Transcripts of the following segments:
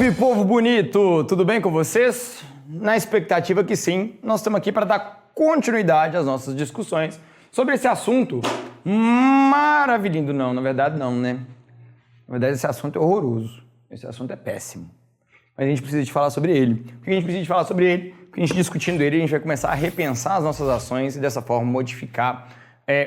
Salve, povo bonito! Tudo bem com vocês? Na expectativa que sim, nós estamos aqui para dar continuidade às nossas discussões sobre esse assunto maravilhoso. Não, na verdade não, né? Na verdade esse assunto é horroroso. Esse assunto é péssimo. Mas a gente precisa de falar sobre ele. Por que a gente precisa de falar sobre ele? Porque a gente discutindo ele, a gente vai começar a repensar as nossas ações e dessa forma modificar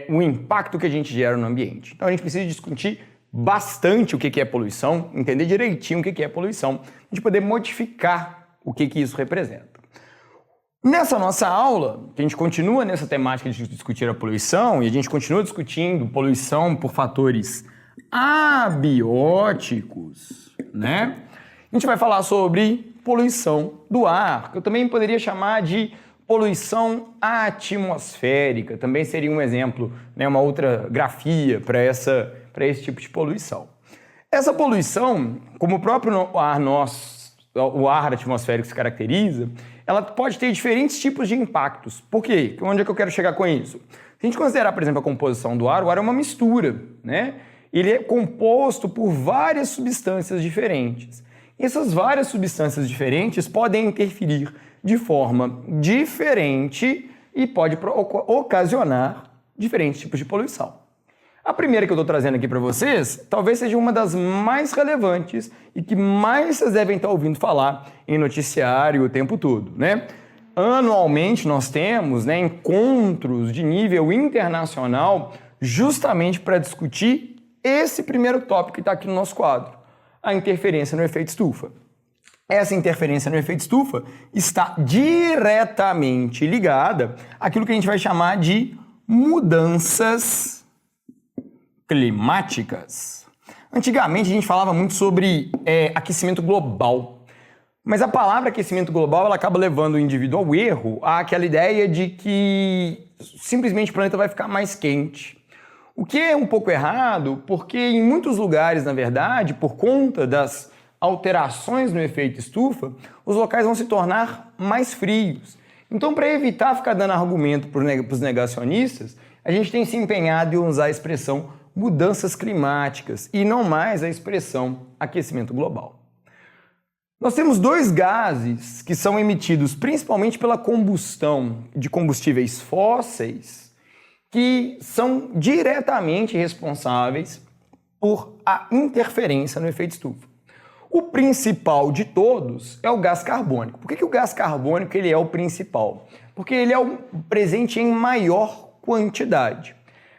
o impacto que a gente gera no ambiente. Então a gente precisa discutir bastante o que é poluição, entender direitinho o que é poluição, a gente poder modificar o que isso representa. Nessa nossa aula, que a gente continua nessa temática de discutir a poluição, e a gente continua discutindo poluição por fatores abióticos, né? A gente vai falar sobre poluição do ar, que eu também poderia chamar de poluição atmosférica, também seria um exemplo, né, uma outra grafia para esse tipo de poluição. Essa poluição, como o próprio ar o ar atmosférico se caracteriza, ela pode ter diferentes tipos de impactos. Por quê? Onde é que eu quero chegar com isso? Se a gente considerar, por exemplo, a composição do ar, o ar é uma mistura, né? Ele é composto por várias substâncias diferentes. Essas várias substâncias diferentes podem interferir de forma diferente e pode ocasionar diferentes tipos de poluição. A primeira que eu estou trazendo aqui para vocês, talvez seja uma das mais relevantes e que mais vocês devem estar ouvindo falar em noticiário o tempo todo, né? Anualmente nós temos, né, encontros de nível internacional justamente para discutir esse primeiro tópico que está aqui no nosso quadro, a interferência no efeito estufa. Essa interferência no efeito estufa está diretamente ligada àquilo que a gente vai chamar de mudanças climáticas. Antigamente a gente falava muito sobre aquecimento global, mas a palavra aquecimento global ela acaba levando o indivíduo ao erro, àquela ideia de que simplesmente o planeta vai ficar mais quente. O que é um pouco errado, porque em muitos lugares, na verdade, por conta das alterações no efeito estufa, os locais vão se tornar mais frios. Então, para evitar ficar dando argumento para os negacionistas, a gente tem se empenhado em usar a expressão mudanças climáticas e não mais a expressão aquecimento global. Nós temos dois gases que são emitidos principalmente pela combustão de combustíveis fósseis que são diretamente responsáveis por a interferência no efeito estufa. O principal de todos é o gás carbônico. Por que o gás carbônico ele é o principal? Porque ele é o presente em maior quantidade.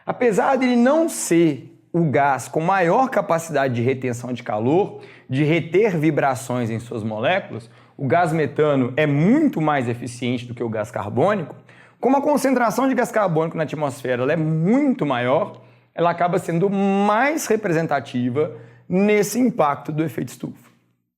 Apesar de ele não ser o gás com maior capacidade de retenção de calor, de reter vibrações em suas moléculas, o gás metano é muito mais eficiente do que o gás carbônico. Como a concentração de gás carbônico na atmosfera ela é muito maior, ela acaba sendo mais representativa nesse impacto do efeito estufa.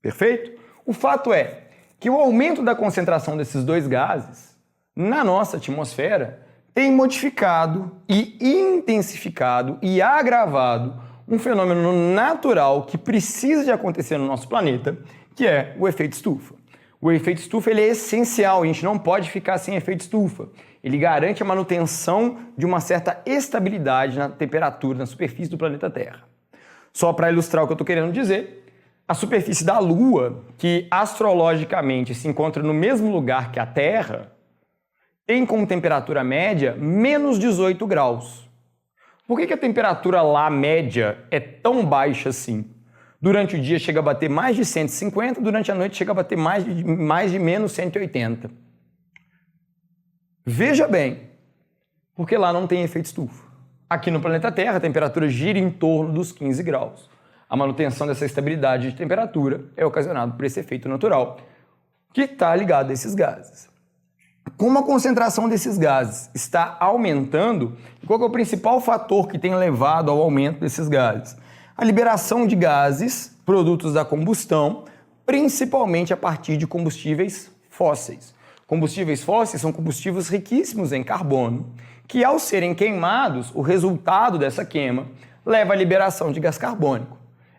Perfeito? O fato é que o aumento da concentração desses dois gases na nossa atmosfera tem modificado e intensificado e agravado um fenômeno natural que precisa de acontecer no nosso planeta, que é o efeito estufa. O efeito estufa ele é essencial, a gente não pode ficar sem efeito estufa. Ele garante a manutenção de uma certa estabilidade na temperatura, na superfície do planeta Terra. Só para ilustrar o que eu estou querendo dizer, a superfície da Lua, que astrologicamente se encontra no mesmo lugar que a Terra, tem como temperatura média menos 18 graus. Por que a temperatura lá média é tão baixa assim? Durante o dia chega a bater mais de 150, durante a noite chega a bater mais de menos 180. Veja bem, porque lá não tem efeito estufa. Aqui no planeta Terra, a temperatura gira em torno dos 15 graus. A manutenção dessa estabilidade de temperatura é ocasionada por esse efeito natural que está ligado a esses gases. Como a concentração desses gases está aumentando, qual é o principal fator que tem levado ao aumento desses gases? A liberação de gases, produtos da combustão, principalmente a partir de combustíveis fósseis. Combustíveis fósseis são combustíveis riquíssimos em carbono, que ao serem queimados, o resultado dessa queima leva à liberação de gás carbônico.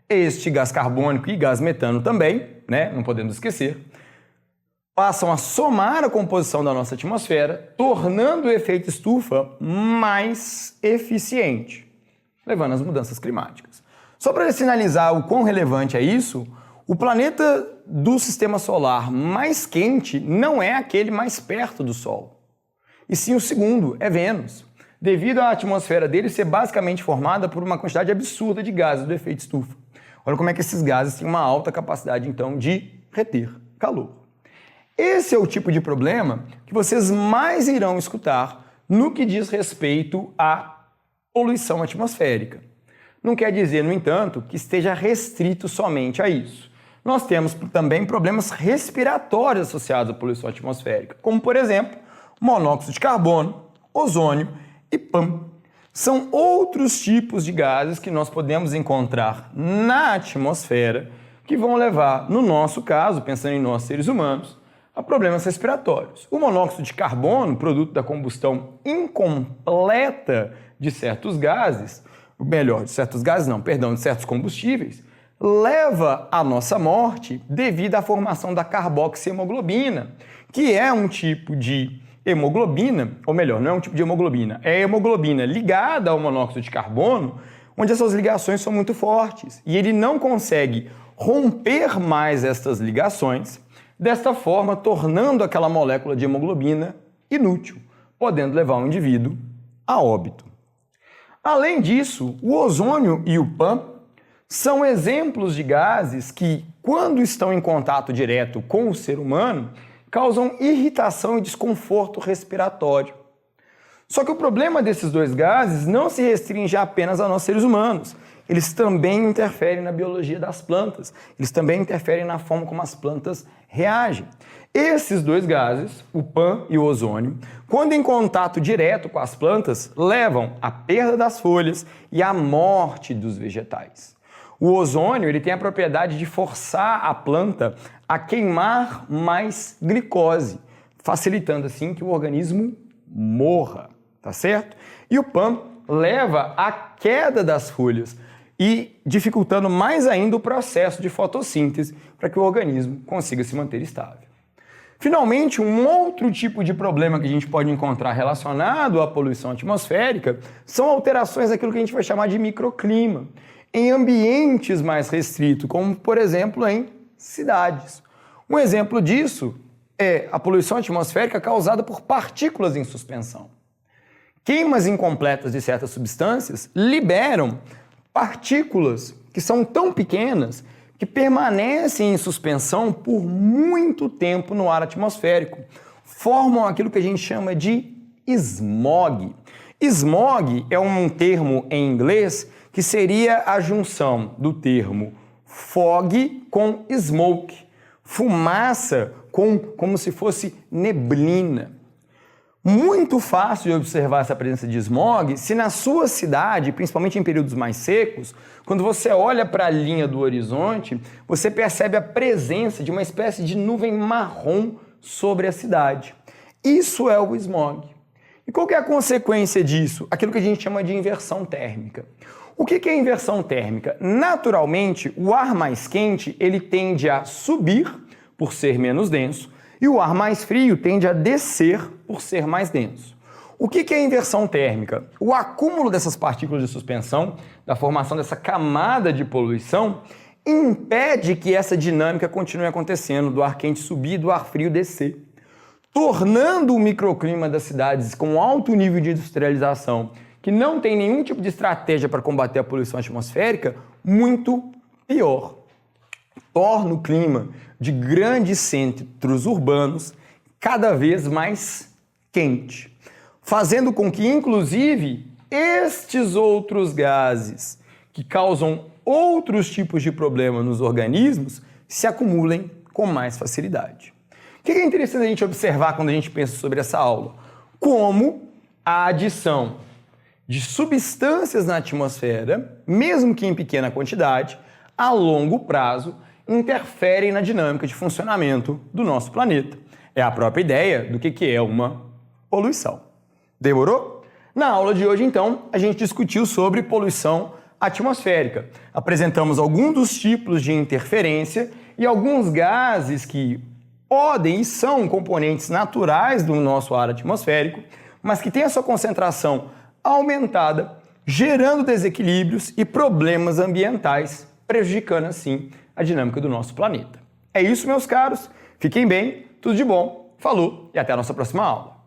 Este gás carbônico e gás metano também, né, não podemos esquecer, passam a somar a composição da nossa atmosfera, tornando o efeito estufa mais eficiente, levando às mudanças climáticas. Só para sinalizar o quão relevante é isso, o planeta do sistema solar mais quente não é aquele mais perto do Sol, e sim o segundo, é Vênus, devido à atmosfera dele ser basicamente formada por uma quantidade absurda de gases do efeito estufa. Olha como é que esses gases têm uma alta capacidade, então, de reter calor. Esse é o tipo de problema que vocês mais irão escutar no que diz respeito à poluição atmosférica. Não quer dizer, no entanto, que esteja restrito somente a isso. Nós temos também problemas respiratórios associados à poluição atmosférica, como, por exemplo, monóxido de carbono, ozônio e PAM. São outros tipos de gases que nós podemos encontrar na atmosfera que vão levar, no nosso caso, pensando em nós seres humanos, a problemas respiratórios. O monóxido de carbono, produto da combustão incompleta de certos gases, de certos combustíveis, leva à nossa morte devido à formação da carboxihemoglobina, que é um tipo de hemoglobina, ou melhor, não é um tipo de hemoglobina, é a hemoglobina ligada ao monóxido de carbono, onde essas ligações são muito fortes, e ele não consegue romper mais estas ligações, desta forma tornando aquela molécula de hemoglobina inútil, podendo levar o indivíduo a óbito. Além disso, o ozônio e o PAM são exemplos de gases que, quando estão em contato direto com o ser humano, causam irritação e desconforto respiratório. Só que o problema desses dois gases não se restringe apenas a nós seres humanos. Eles também interferem na biologia das plantas. Eles também interferem na forma como as plantas reagem. Esses dois gases, o PAM e o ozônio, quando em contato direto com as plantas, levam à perda das folhas e à morte dos vegetais. O ozônio ele tem a propriedade de forçar a planta a queimar mais glicose, facilitando assim que o organismo morra, tá certo? E o PAM leva à queda das folhas e dificultando mais ainda o processo de fotossíntese para que o organismo consiga se manter estável. Finalmente, um outro tipo de problema que a gente pode encontrar relacionado à poluição atmosférica são alterações daquilo que a gente vai chamar de microclima, em ambientes mais restritos, como, por exemplo, em cidades. Um exemplo disso é a poluição atmosférica causada por partículas em suspensão. Queimas incompletas de certas substâncias liberam partículas que são tão pequenas que permanecem em suspensão por muito tempo no ar atmosférico. Formam aquilo que a gente chama de smog. Smog é um termo em inglês que seria a junção do termo fog com smoke, fumaça como se fosse neblina. Muito fácil de observar essa presença de smog se na sua cidade, principalmente em períodos mais secos, quando você olha para a linha do horizonte, você percebe a presença de uma espécie de nuvem marrom sobre a cidade. Isso é o smog. E qual que é a consequência disso? Aquilo que a gente chama de inversão térmica. O que é inversão térmica? Naturalmente, o ar mais quente ele tende a subir por ser menos denso, e o ar mais frio tende a descer por ser mais denso. O que é inversão térmica? O acúmulo dessas partículas de suspensão, da formação dessa camada de poluição, impede que essa dinâmica continue acontecendo, do ar quente subir e do ar frio descer, tornando o microclima das cidades com alto nível de industrialização, que não tem nenhum tipo de estratégia para combater a poluição atmosférica, muito pior. Torna o clima de grandes centros urbanos cada vez mais quente, fazendo com que, inclusive, estes outros gases que causam outros tipos de problema nos organismos se acumulem com mais facilidade. O que é interessante a gente observar quando a gente pensa sobre essa aula? Como a adição de substâncias na atmosfera, mesmo que em pequena quantidade, a longo prazo, interferem na dinâmica de funcionamento do nosso planeta. É a própria ideia do que é uma poluição. Demorou? Na aula de hoje, então, a gente discutiu sobre poluição atmosférica. Apresentamos alguns dos tipos de interferência e alguns gases que podem e são componentes naturais do nosso ar atmosférico, mas que têm a sua concentração aumentada, gerando desequilíbrios e problemas ambientais, prejudicando, assim, a dinâmica do nosso planeta. É isso, meus caros. Fiquem bem, tudo de bom. Falou e até a nossa próxima aula.